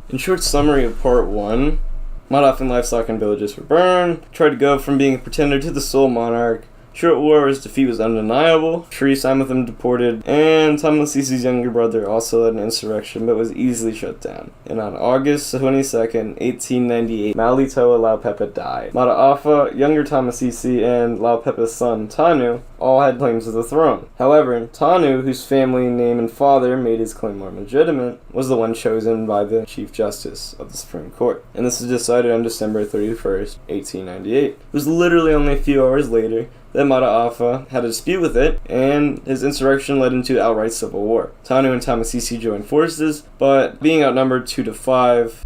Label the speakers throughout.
Speaker 1: In short summary of Part 1, Mata'afa livestock and villages were burned, tried to go from being a pretender to the sole monarch. Short War's defeat was undeniable, Tree signed with him deported, and Tamasisi's younger brother also led an insurrection but was easily shut down. And on August 22nd, 1898, Malitoa Laupepa died. Mata'afa, younger Tamasisi, and Laupepa's son, Tanu, all had claims to the throne. However, Tanu, whose family name and father made his claim more legitimate, was the one chosen by the Chief Justice of the Supreme Court. And this was decided on December 31st, 1898. It was literally only a few hours later that Mata'afa had a dispute with it, and his insurrection led into outright civil war. Tanu and Tamasisi joined forces, but being outnumbered 2-5,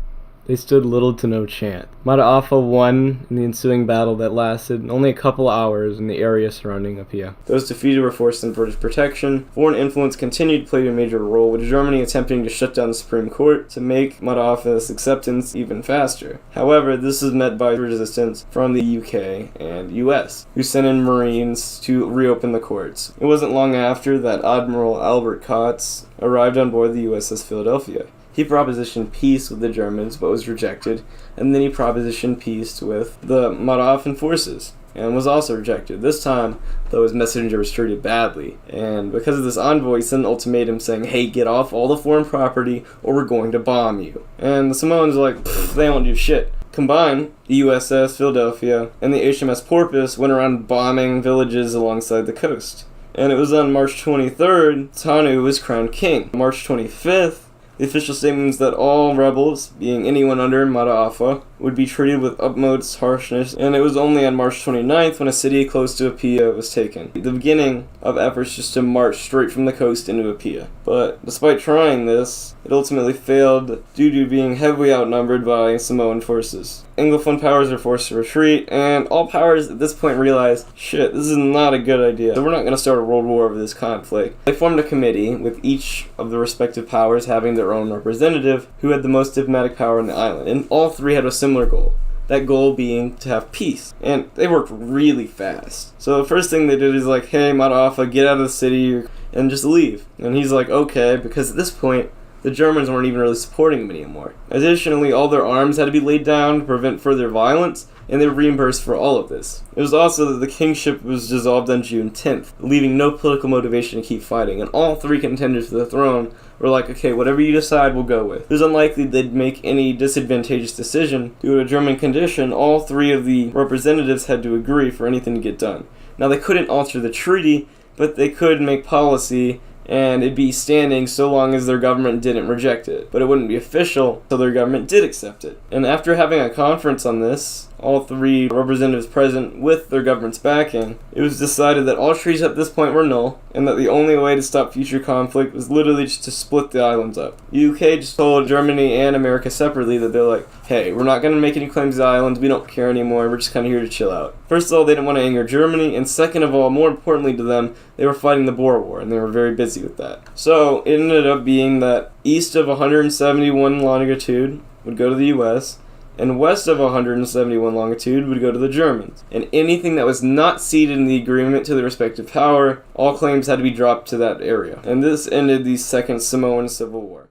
Speaker 1: they stood little to no chance. Mata'afa won in the ensuing battle that lasted only a couple hours in the area surrounding Apia. Those defeated were forced into British protection. Foreign influence continued to play a major role, with Germany attempting to shut down the Supreme Court to make Mata'afa's acceptance even faster. However, this was met by resistance from the UK and US, who sent in Marines to reopen the courts. It wasn't long after that Admiral Albert Kotz arrived on board the USS Philadelphia. He propositioned peace with the Germans, but was rejected, and then he propositioned peace with the Mata'afan forces, and was also rejected. This time, though, his messenger was treated badly, and because of this envoy, he sent an ultimatum saying, hey, get off all the foreign property, or we're going to bomb you. And the Samoans were like, they won't do shit. Combined, the USS Philadelphia and the HMS Porpoise went around bombing villages alongside the coast. And it was on March 23rd, Tanu was crowned king. March 25th, the official statement was that all rebels, being anyone under Mata'afa, would be treated with utmost harshness, and it was only on March 29th when a city close to Apia was taken. The beginning of efforts just to march straight from the coast into Apia. But despite trying this, it ultimately failed due to being heavily outnumbered by Samoan forces. Anglophone powers were forced to retreat, and all powers at this point realized, shit, this is not a good idea, so we're not going to start a world war over this conflict. They formed a committee, with each of the respective powers having their own representative, who had the most diplomatic power on the island, and all three had a similar goal. That goal being to have peace. And they worked really fast. So the first thing they did is like, hey, Mata'afa, get out of the city and just leave. And he's like, okay, because at this point, the Germans weren't even really supporting him anymore. Additionally, all their arms had to be laid down to prevent further violence, and they were reimbursed for all of this. It was also that the kingship was dissolved on June 10th, leaving no political motivation to keep fighting, and all three contenders for the throne were like, okay, whatever you decide, we'll go with. It was unlikely they'd make any disadvantageous decision. Due to a German condition, all three of the representatives had to agree for anything to get done. Now, they couldn't alter the treaty, but they could make policy, and it'd be standing so long as their government didn't reject it. But it wouldn't be official until their government did accept it. And after having a conference on this, all three representatives present with their government's backing, it was decided that all treaties at this point were null, and that the only way to stop future conflict was literally just to split the islands up. The UK just told Germany and America separately that they're like, hey, we're not going to make any claims to the islands, we don't care anymore, we're just kind of here to chill out. First of all, they didn't want to anger Germany, and second of all, more importantly to them, they were fighting the Boer War, and they were very busy with that. So, it ended up being that east of 171 longitude would go to the US, and west of 171 longitude would go to the Germans. And anything that was not ceded in the agreement to the respective power, all claims had to be dropped to that area. And this ended the Second Samoan Civil War.